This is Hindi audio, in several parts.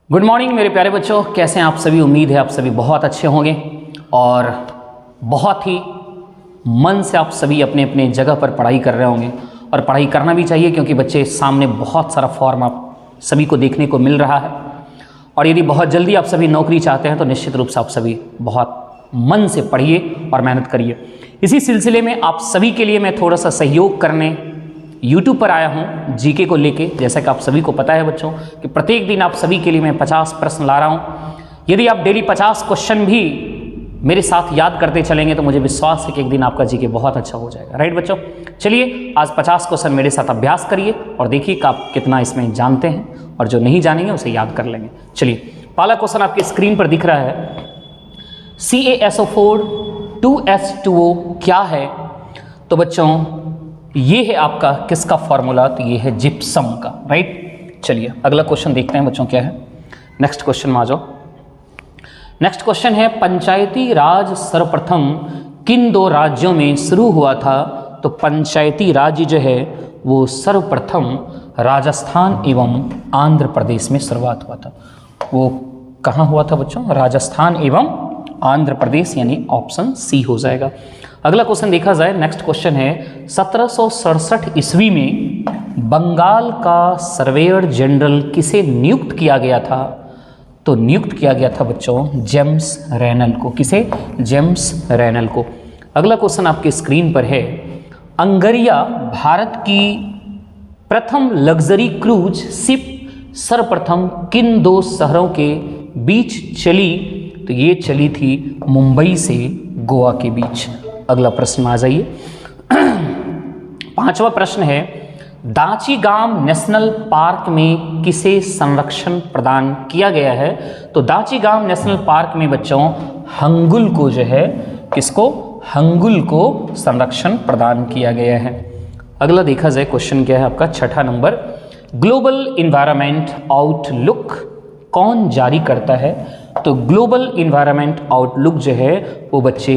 गुड मॉर्निंग मेरे प्यारे बच्चों, कैसे हैं आप सभी। उम्मीद है आप सभी बहुत अच्छे होंगे और बहुत ही मन से आप सभी अपने अपने जगह पर पढ़ाई कर रहे होंगे। और पढ़ाई करना भी चाहिए क्योंकि बच्चे सामने बहुत सारा फॉर्म आप सभी को देखने को मिल रहा है। और यदि बहुत जल्दी आप सभी नौकरी चाहते हैं तो निश्चित रूप से आप सभी बहुत मन से पढ़िए और मेहनत करिए। इसी सिलसिले में आप सभी के लिए मैं थोड़ा सा सहयोग करने YouTube पर आया हूँ जीके को लेके। जैसा कि आप सभी को पता है बच्चों कि प्रत्येक दिन आप सभी के लिए मैं 50 प्रश्न ला रहा हूँ। यदि आप डेली 50 क्वेश्चन भी मेरे साथ याद करते चलेंगे तो मुझे विश्वास है कि एक दिन आपका जीके बहुत अच्छा हो जाएगा। राइट बच्चों, चलिए आज 50 क्वेश्चन मेरे साथ अभ्यास करिए और देखिए कि आप कितना इसमें जानते हैं और जो नहीं जानेंगे उसे याद कर लेंगे। चलिए पहला क्वेश्चन आपकी स्क्रीन पर दिख रहा है, CaSO4 2H2O क्या है। तो बच्चों ये है आपका किसका फॉर्मूला, तो ये है जिप्सम का। राइट, चलिए अगला क्वेश्चन देखते हैं बच्चों क्या है। नेक्स्ट क्वेश्चन में आ जाओ। नेक्स्ट क्वेश्चन है, पंचायती राज सर्वप्रथम किन दो राज्यों में शुरू हुआ था। तो पंचायती राज जो है वो सर्वप्रथम राजस्थान एवं आंध्र प्रदेश में शुरुआत हुआ था। वो कहाँ हुआ था बच्चों, राजस्थान एवं आंध्र प्रदेश, यानी ऑप्शन सी हो जाएगा। अगला क्वेश्चन देखा जाए। नेक्स्ट क्वेश्चन है, 1767 ईस्वी में बंगाल का सर्वेयर जनरल किसे नियुक्त किया गया था। तो नियुक्त किया गया था बच्चों जेम्स रैनल को। किसे, जेम्स रैनल को। अगला क्वेश्चन आपके स्क्रीन पर है, अंगरिया भारत की प्रथम लग्जरी क्रूज शिप सर्वप्रथम किन दो शहरों के बीच चली। तो ये चली थी मुंबई से गोवा के बीच। अगला प्रश्न आ जाइए। पांचवा प्रश्न है, दाचीगाम नेशनल पार्क में किसे संरक्षण प्रदान किया गया है। तो दाचीगाम नेशनल पार्क में बच्चों हंगुल को जो है, किसको, हंगुल को संरक्षण प्रदान किया गया है। अगला देखा जाए क्वेश्चन क्या है आपका, छठा नंबर, ग्लोबल इन्वायरमेंट आउटलुक कौन जारी करता है। तो ग्लोबल इन्वायरमेंट आउटलुक जो है वो बच्चे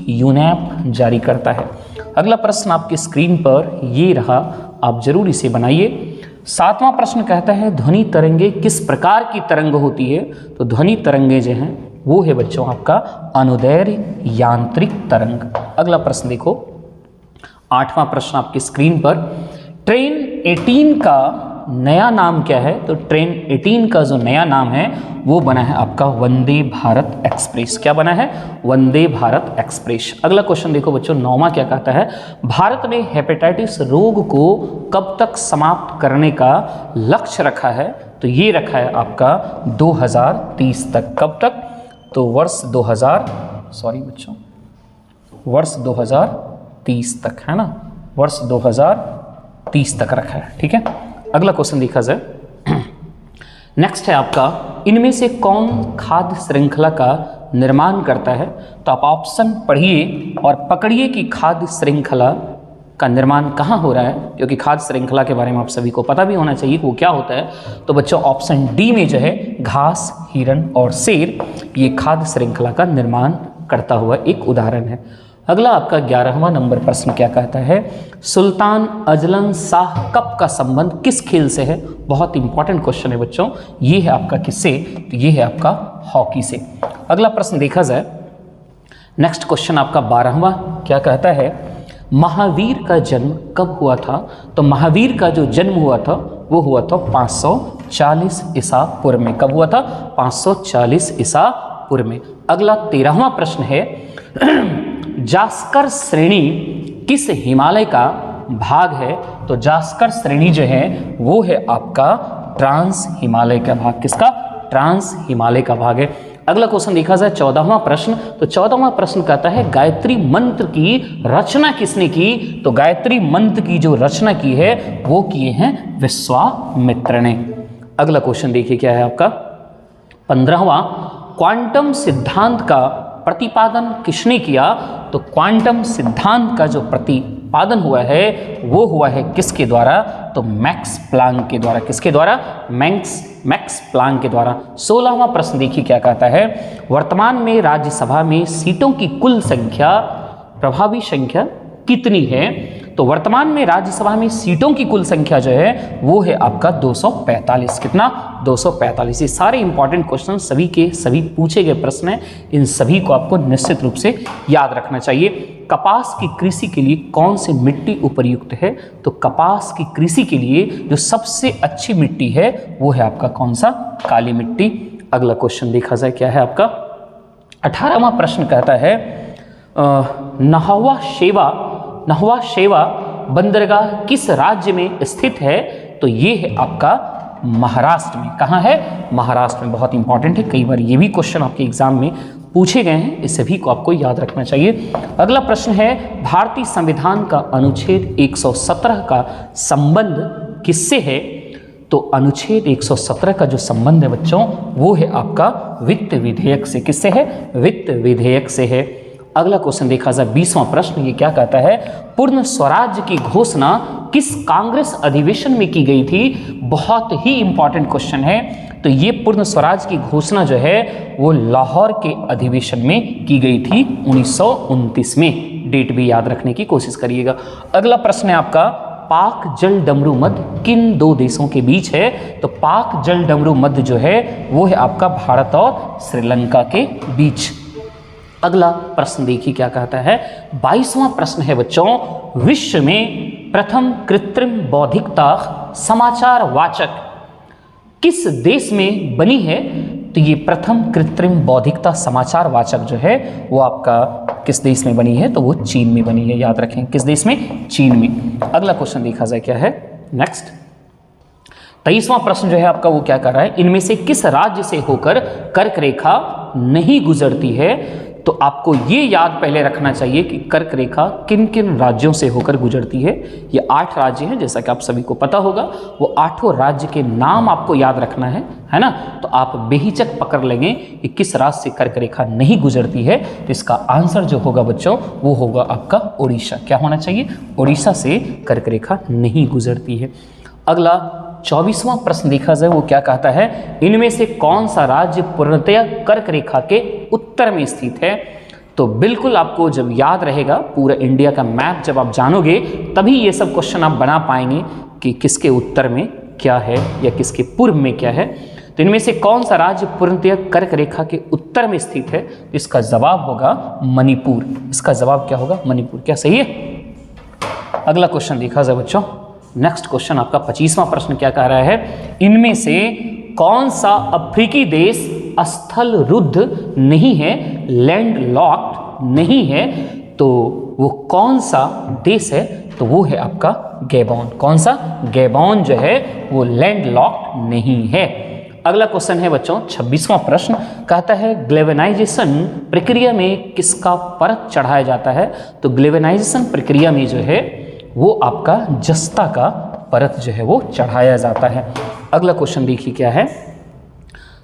यूनेप जारी करता है। अगला प्रश्न आपकी स्क्रीन पर ये रहा, आप जरूर इसे बनाइए। सातवां प्रश्न कहता है, ध्वनि तरंगे किस प्रकार की तरंग होती है। तो ध्वनि तरंगे जो हैं वो है बच्चों आपका अनुदैर्घ्य यांत्रिक तरंग। अगला प्रश्न देखो, आठवां प्रश्न आपकी स्क्रीन पर, ट्रेन 18 का नया नाम क्या है। तो ट्रेन 18 का जो नया नाम है वो बना है आपका वंदे भारत एक्सप्रेस। क्या बना है, वंदे भारत एक्सप्रेस। अगला क्वेश्चन देखो बच्चों, नौवां क्या कहता है, भारत ने हेपेटाइटिस रोग को कब तक समाप्त करने का लक्ष्य रखा है। तो ये रखा है आपका 2030 तक। कब तक, तो वर्ष 2030 तक, है ना, वर्ष 2030 तक रखा है। ठीक है, अगला क्वेश्चन देखा जाए। नेक्स्ट है आपका, इनमें से कौन खाद्य श्रृंखला का निर्माण करता है। तो आप ऑप्शन पढ़िए और पकड़िए कि खाद्य श्रृंखला का निर्माण कहाँ हो रहा है, क्योंकि खाद्य श्रृंखला के बारे में आप सभी को पता भी होना चाहिए कि वो क्या होता है। तो बच्चों ऑप्शन डी में जो है घास, हिरण और शेर, ये खाद्य श्रृंखला का निर्माण करता हुआ एक उदाहरण है। अगला आपका 11वां नंबर प्रश्न क्या कहता है, सुल्तान अजलन शाह कप का संबंध किस खेल से है। बहुत इंपॉर्टेंट क्वेश्चन है बच्चों, ये है आपका किससे, तो ये है आपका हॉकी से। अगला प्रश्न देखा जाए। नेक्स्ट क्वेश्चन आपका 12वां क्या कहता है, महावीर का जन्म कब हुआ था। तो महावीर का जो जन्म हुआ था वो हुआ था 540 ईसा पूर्व में। कब हुआ था, 540 ईसा पूर्व में। अगला 13वां प्रश्न है, जास्कर श्रेणी किस हिमालय का भाग है। तो जास्कर श्रेणी जो है वो है आपका ट्रांस हिमालय का भाग। किसका, ट्रांस हिमालय का भाग है। अगला क्वेश्चन देखा जाए 14वां प्रश्न। तो 14वां प्रश्न कहता है, गायत्री मंत्र की रचना किसने की। तो गायत्री मंत्र की जो रचना की है वो किए हैं विश्वामित्र ने। अगला क्वेश्चन देखिए क्या है आपका 15वां, क्वांटम सिद्धांत का प्रतिपादन किसने किया। तो क्वांटम सिद्धांत का जो प्रतिपादन हुआ है वो हुआ है किसके द्वारा, तो मैक्स प्लांक के द्वारा। किसके द्वारा, मैक्स प्लांक के द्वारा। 16वां प्रश्न देखिए क्या कहता है, वर्तमान में राज्यसभा में सीटों की कुल संख्या, प्रभावी संख्या कितनी है। तो वर्तमान में राज्यसभा में सीटों की कुल संख्या जो है वो है आपका 245। कितना? 245। ये सारे इंपॉर्टेंट क्वेश्चन सभी के सभी पूछे गए प्रश्न हैं, इन सभी को आपको निश्चित रूप से याद रखना चाहिए। कपास की कृषि के लिए कौन सी मिट्टी उपयुक्त है? तो कपास की कृषि के लिए जो सबसे अच्छी मिट्टी है वो है आपका कौन सा? काली मिट्टी। अगला क्वेश्चन देखा जाए क्या है आपका 18वां प्रश्न कहता है नहवा शेवा बंदरगाह किस राज्य में स्थित है? तो ये है आपका महाराष्ट्र में। कहाँ है? महाराष्ट्र में। बहुत इंपॉर्टेंट है, कई बार ये भी क्वेश्चन आपके एग्जाम में पूछे गए हैं, इस सभी को आपको याद रखना चाहिए। अगला प्रश्न है भारतीय संविधान का अनुच्छेद 117 का संबंध किससे है? तो अनुच्छेद 117 का जो संबंध है बच्चों वो है आपका वित्त विधेयक से। किससे है? वित्त विधेयक से है। अगला क्वेश्चन देखा जाए 20वां प्रश्न, ये क्या कहता है? पूर्ण स्वराज्य की घोषणा किस कांग्रेस अधिवेशन में की गई थी? बहुत ही इंपॉर्टेंट क्वेश्चन है। तो ये पूर्ण स्वराज की घोषणा जो है वो लाहौर के अधिवेशन में की गई थी 1929 में। डेट भी याद रखने की कोशिश करिएगा। अगला प्रश्न है आपका पाक जल डमरू मध्य किन दो देशों के बीच है? तो पाक जल डमरू मध्य जो है वो है आपका भारत और श्रीलंका के बीच। अगला प्रश्न देखिए क्या कहता है 22वां प्रश्न है बच्चों विश्व में प्रथम कृत्रिम बौद्धिकता समाचार वाचक किस देश में बनी है? तो ये प्रथम कृत्रिम बौद्धिकता समाचार वाचक जो है वो आपका किस देश में बनी है? तो वो चीन में बनी है। याद रखें किस देश में? चीन में। अगला क्वेश्चन देखा जाए क्या है नेक्स्ट 23वां प्रश्न जो है आपका वो क्या कर रहा है इनमें से किस राज्य से होकर कर्क रेखा नहीं गुजरती है? तो आपको ये याद पहले रखना चाहिए कि कर्क रेखा किन किन राज्यों से होकर गुजरती है। ये 8 राज्य हैं, जैसा कि आप सभी को पता होगा। वो 8 राज्य के नाम आपको याद रखना है ना? तो आप बेहिचक पकड़ लेंगे कि किस राज्य से कर्क रेखा नहीं गुजरती है। तो इसका आंसर जो होगा बच्चों वो होगा आपका उड़ीसा। क्या होना चाहिए? उड़ीसा से कर्क रेखा नहीं गुजरती है। अगला 24वां प्रश्न देखा जाए वो क्या कहता है इनमें से कौन सा राज्य पूर्णतया कर्क रेखा के उत्तर में स्थित है? तो बिल्कुल आपको जब याद रहेगा पूरा इंडिया का मैप जब आप जानोगे तभी ये सब क्वेश्चन आप बना पाएंगे कि किसके उत्तर में क्या है या किसके पूर्व में क्या है। तो इनमें से कौन सा राज्य पूर्णतया कर्क रेखा के उत्तर में स्थित है? तो इसका जवाब होगा मणिपुर। इसका जवाब क्या होगा? मणिपुर। क्या सही है? अगला क्वेश्चन देखा जाए बच्चों नेक्स्ट क्वेश्चन आपका 25वां प्रश्न क्या कह रहा है इनमें से कौन सा अफ्रीकी देश स्थल रुद्ध नहीं है, लैंड लॉक्ड नहीं है? तो वो कौन सा देश है? तो वो है आपका गैबॉन। कौन सा? गैबॉन जो है वो लैंड लॉक्ड नहीं है। अगला क्वेश्चन है बच्चों 26वां प्रश्न कहता है ग्लेवेनाइजेशन प्रक्रिया में किसका परत चढ़ाया जाता है? तो ग्लेवेनाइजेशन प्रक्रिया में जो है वो आपका जस्ता का परत जो है वो चढ़ाया जाता है। अगला क्वेश्चन देखिए क्या है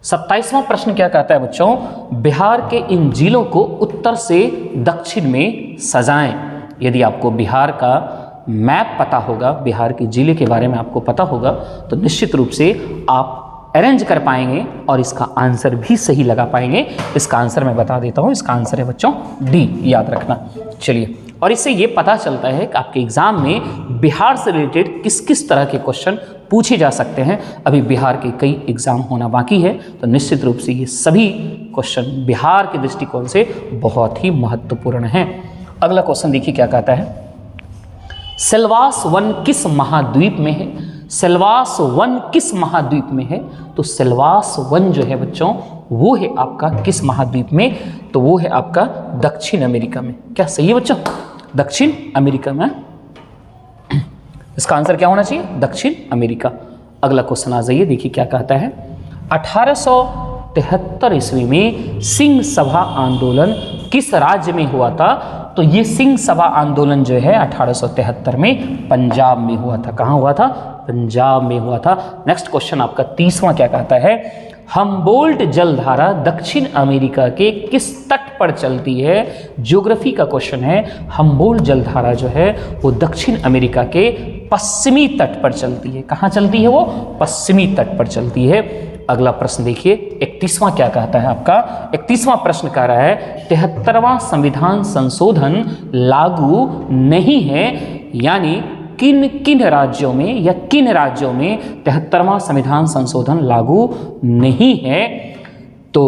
27वां प्रश्न क्या कहता है बच्चों बिहार के इन जिलों को उत्तर से दक्षिण में सजाएं। यदि आपको बिहार का मैप पता होगा, बिहार के जिले के बारे में आपको पता होगा तो निश्चित रूप से आप अरेंज कर पाएंगे और इसका आंसर भी सही लगा पाएंगे। इसका आंसर मैं बता देता हूं, इसका आंसर है बच्चों डी। याद रखना। चलिए, और इससे ये पता चलता है कि आपके एग्जाम में बिहार से रिलेटेड किस किस तरह के क्वेश्चन पूछे जा सकते हैं। अभी बिहार के कई एग्जाम होना बाकी है तो निश्चित रूप से ये सभी क्वेश्चन बिहार के दृष्टिकोण से बहुत ही महत्वपूर्ण हैं। अगला क्वेश्चन देखिए क्या कहता है सिलवास वन किस महाद्वीप में है? सिलवास वन किस महाद्वीप में है? तो सिलवास वन जो है बच्चों वो है आपका किस महाद्वीप में? तो वो है आपका दक्षिण अमेरिका में। क्या सही है बच्चों? दक्षिण अमेरिका में। इसका आंसर क्या होना चाहिए? दक्षिण अमेरिका। अगला क्वेश्चन आ जाइए, देखिए क्या कहता है 1873 ईस्वी में सिंह सभा आंदोलन किस राज्य में हुआ था? तो ये सिंह सभा आंदोलन जो है 1873 में पंजाब में हुआ था। कहाँ हुआ था? पंजाब में हुआ था। नेक्स्ट क्वेश्चन आपका 30वां क्या कहता है हम्बोल्ट जलधारा दक्षिण अमेरिका के किस तट पर चलती है? ज्योग्राफी का क्वेश्चन है। हम्बोल्ट जलधारा जो है वो दक्षिण अमेरिका के पश्चिमी तट पर चलती है। कहाँ चलती है वो? पश्चिमी तट पर चलती है। अगला प्रश्न देखिए 31वां क्या कहता है आपका 31वां प्रश्न कह रहा है 73वां संविधान संशोधन लागू नहीं है यानी किन किन राज्यों में या किन राज्यों में 73वां संविधान संशोधन लागू नहीं है? तो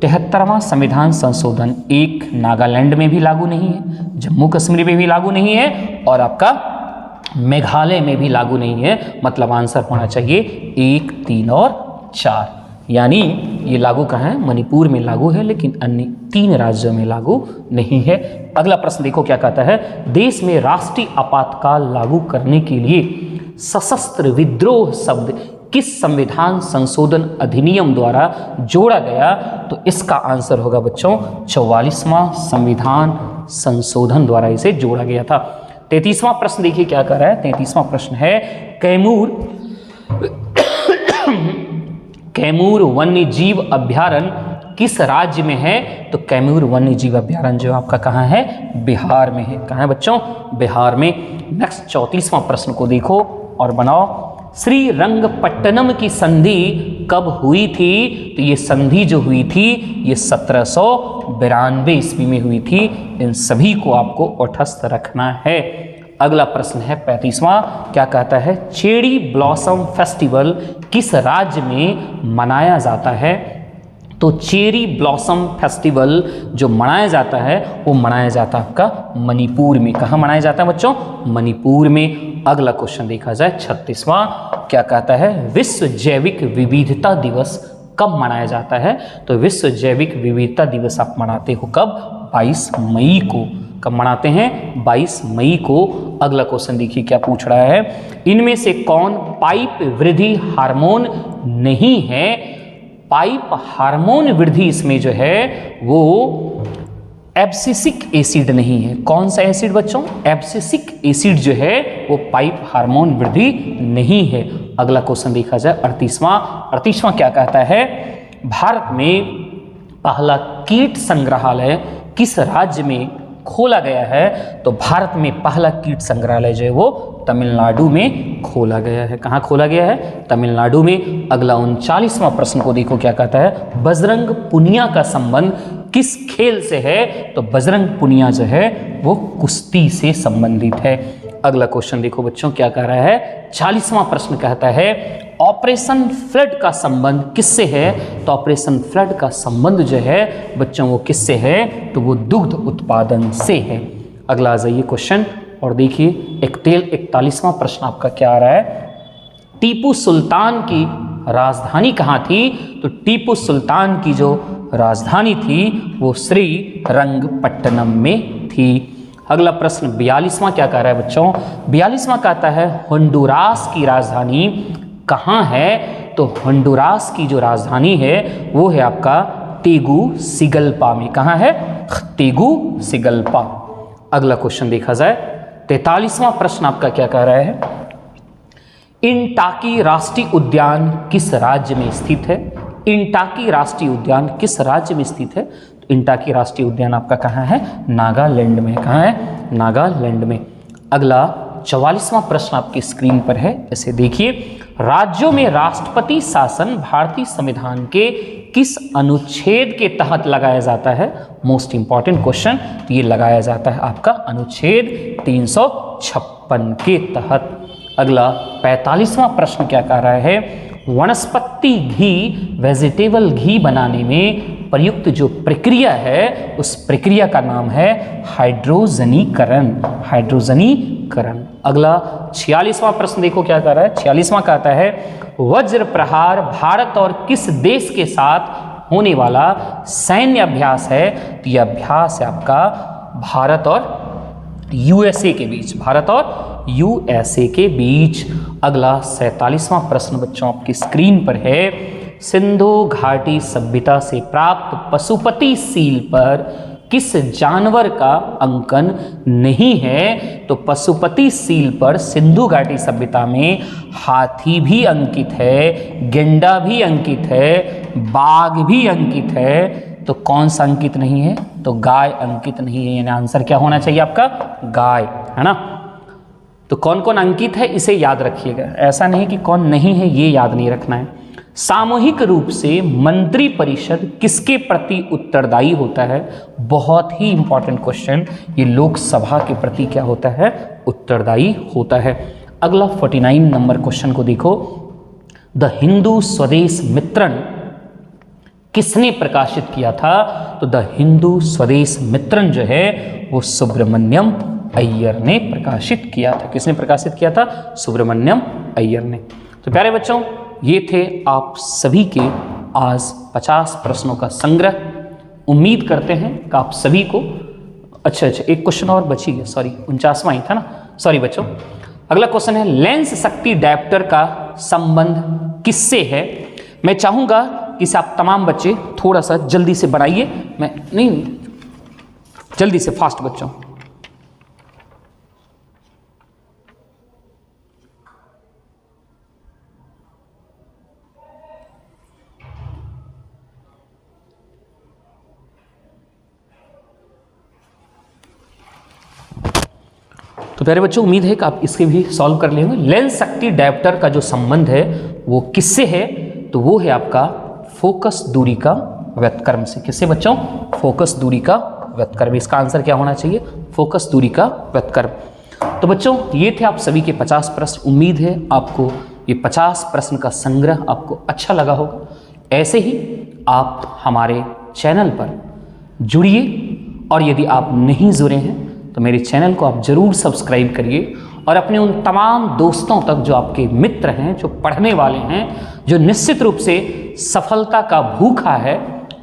73वां संविधान संशोधन एक नागालैंड में भी लागू नहीं है, जम्मू कश्मीर में भी लागू नहीं है और आपका मेघालय में भी लागू नहीं है। मतलब आंसर होना चाहिए 1, 3 और 4। यानी ये लागू कहाँ है? मणिपुर में लागू है लेकिन अन्य 3 राज्यों में लागू नहीं है। अगला प्रश्न देखो क्या कहता है, देश में राष्ट्रीय आपातकाल लागू करने के लिए सशस्त्र विद्रोह शब्द किस संविधान संशोधन अधिनियम द्वारा जोड़ा गया? तो इसका आंसर होगा बच्चों 44वां संविधान संशोधन द्वारा इसे जोड़ा गया था। 33वां प्रश्न देखिए क्या कर रहा है। 33वां प्रश्न है कैमूर वन्य जीव अभ्यारण्य किस राज्य में है? तो कैमूर वन्य जीव अभ्यारण्य जो आपका कहाँ है? बिहार में है। कहाँ है बच्चों? बिहार में। नेक्स्ट 34वां प्रश्न को देखो और बनाओ। श्रीरंगपट्टनम की संधि कब हुई थी? तो ये संधि जो हुई थी ये 1792 ईस्वी में हुई थी। इन सभी को आपको ओठस्थ रखना है। अगला प्रश्न है 35वां, क्या कहता है? चेरी ब्लॉसम फेस्टिवल किस राज्य में मनाया जाता है? तो चेरी ब्लॉसम फेस्टिवल जो मनाया जाता है वो मनाया जाता है आपका मणिपुर में। कहाँ मनाया जाता है बच्चों? मणिपुर में। अगला क्वेश्चन देखा जाए 36वां, क्या कहता है? विश्व जैविक विविधता दिवस कब मनाया जाता है? तो विश्व जैविक विविधता दिवस आप मनाते हो कब? 22 मई को। कब मनाते हैं? 22 मई को। अगला क्वेश्चन देखिए क्या पूछ रहा है, इनमें से कौन पाइप वृद्धि हार्मोन नहीं है? पाइप हार्मोन वृद्धि इसमें जो है वो एब्सिसिक एसिड नहीं है। कौन सा एसिड बच्चों? एब्सिसिक एसिड जो है वो पाइप हार्मोन वृद्धि नहीं है। अगला क्वेश्चन देखा जाए 38वां क्या कहता है? भारत में पहला कीट संग्रहालय किस राज्य में खोला गया है? तो भारत में पहला कीट संग्रहालय जो है वो तमिलनाडु में खोला गया है। कहाँ खोला गया है? तमिलनाडु में। अगला 39वां प्रश्न को देखो क्या कहता है? बजरंग पुनिया का संबंध किस खेल से है? तो बजरंग पुनिया जो है वो कुश्ती से संबंधित है। अगला क्वेश्चन देखो बच्चों क्या कह रहा है? 40वां प्रश्न कहता है ऑपरेशन फ्लड का संबंध किससे है? तो ऑपरेशन फ्लड का संबंध जो है बच्चों वो किससे है? तो वो दुग्ध उत्पादन से है। अगला आ जाइए क्वेश्चन और देखिए 41वां प्रश्न आपका क्या आ रहा है? टीपू सुल्तान की राजधानी कहाँ थी? तो टीपू सुल्तान की जो राजधानी थी वो श्रीरंगपट्टनम में थी। अगला प्रश्न 42वां क्या कह रहा है बच्चों? 42वां कहता है होंडुरास की राजधानी कहाँ है? तो होंडुरास की जो राजधानी है वो है आपका तेगुसिगल्पा में। कहाँ है? तेगुसिगल्पा। अगला क्वेश्चन देखा जाए 43वां प्रश्न आपका क्या कह रहा है? इंटाकी राष्ट्रीय उद्यान किस राज्य में स्थित है? इंटाकी राष्ट्रीय उद्यान किस राज्य में स्थित है? तो इंटाकी राष्ट्रीय उद्यान आपका कहाँ है? नागालैंड में। कहाँ है? नागालैंड में। अगला 44वां प्रश्न आपकी स्क्रीन पर है, इसे देखिए। राज्यों में राष्ट्रपति शासन भारतीय संविधान के किस अनुच्छेद के तहत लगाया जाता है? Most important question. ये लगाया जाता है आपका अनुच्छेद 356 के तहत। अगला 45वां प्रश्न क्या कह रहा है? वनस्पति घी वेजिटेबल घी बनाने में प्रयुक्त जो प्रक्रिया है उस प्रक्रिया का नाम है हाइड्रोजनीकरण। हाइड्रोजनीकरण। अगला 46वां प्रश्न देखो क्या कर रहा है? 46वां कहता है वज्र प्रहार भारत और किस देश के साथ होने वाला सैन्य अभ्यास है? तो यह अभ्यास है आपका भारत और यूएसए के बीच। भारत और यूएसए के बीच। अगला 47वां प्रश्न बच्चों आपकी स्क्रीन पर है। सिंधु घाटी सभ्यता से प्राप्त पशुपति सील पर किस जानवर का अंकन नहीं है? तो पशुपति सील पर सिंधु घाटी सभ्यता में हाथी भी अंकित है, गेंडा भी अंकित है, बाघ भी अंकित है। तो कौन सा अंकित नहीं है? तो गाय अंकित नहीं है। यानी आंसर क्या होना चाहिए आपका? गाय, है ना। तो कौन कौन अंकित है इसे याद रखिएगा, ऐसा नहीं कि कौन नहीं है ये याद नहीं रखना है। सामूहिक रूप से मंत्री परिषद किसके प्रति उत्तरदायी होता है? बहुत ही इंपॉर्टेंट क्वेश्चन। ये लोकसभा के प्रति क्या होता है? उत्तरदायी होता है। अगला 49 नंबर क्वेश्चन को देखो। द हिंदू स्वदेश मित्रण किसने प्रकाशित किया था? तो द हिंदू स्वदेश मित्रण जो है वो सुब्रमण्यम अय्यर ने प्रकाशित किया था। किसने प्रकाशित किया था? सुब्रमण्यम अय्यर ने। तो प्यारे बच्चों, ये थे आप सभी के आज 50 प्रश्नों का संग्रह। उम्मीद करते हैं कि आप सभी को अच्छा एक क्वेश्चन और बची गया, सॉरी 49वां ही था ना, सॉरी बच्चों। अगला क्वेश्चन है लेंस शक्ति डायोप्टर का संबंध किससे है? मैं चाहूंगा कि इसे आप तमाम बच्चे थोड़ा सा जल्दी से बनाइए। मैं नहीं, जल्दी से फास्ट बच्चों। तो प्यारे बच्चों, उम्मीद है कि आप इसके भी सॉल्व कर लेंगे। लेंस शक्ति डायोप्टर का जो संबंध है वो किससे है? तो वो है आपका फोकस दूरी का व्युत्क्रम से। किससे बच्चों? फोकस दूरी का व्युत्क्रम। इसका आंसर क्या होना चाहिए? फोकस दूरी का व्युत्क्रम। तो बच्चों, ये थे आप सभी के 50 प्रश्न। उम्मीद है आपको ये 50 प्रश्न का संग्रह आपको अच्छा लगा होगा। ऐसे ही आप हमारे चैनल पर जुड़िए, और यदि आप नहीं जुड़े हैं तो मेरे चैनल को आप जरूर सब्सक्राइब करिए, और अपने उन तमाम दोस्तों तक जो आपके मित्र हैं, जो पढ़ने वाले हैं, जो निश्चित रूप से सफलता का भूखा है,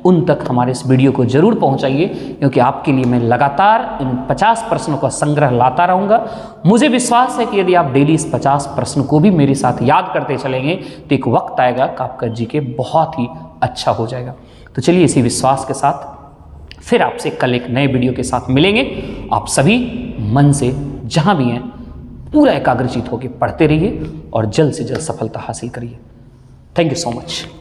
उन तक हमारे इस वीडियो को जरूर पहुंचाइए, क्योंकि आपके लिए मैं लगातार इन 50 प्रश्नों का संग्रह लाता रहूँगा। मुझे विश्वास है कि यदि आप डेली इस 50 प्रश्न को भी मेरे साथ याद करते चलेंगे तो एक वक्त आएगा कि आपका जीके बहुत ही अच्छा हो जाएगा। तो चलिए इसी विश्वास के साथ फिर आपसे कल एक नए वीडियो के साथ मिलेंगे। आप सभी मन से जहाँ भी हैं पूरा एकाग्रचित होकर पढ़ते रहिए और जल्द से जल्द सफलता हासिल करिए। Thank you so much.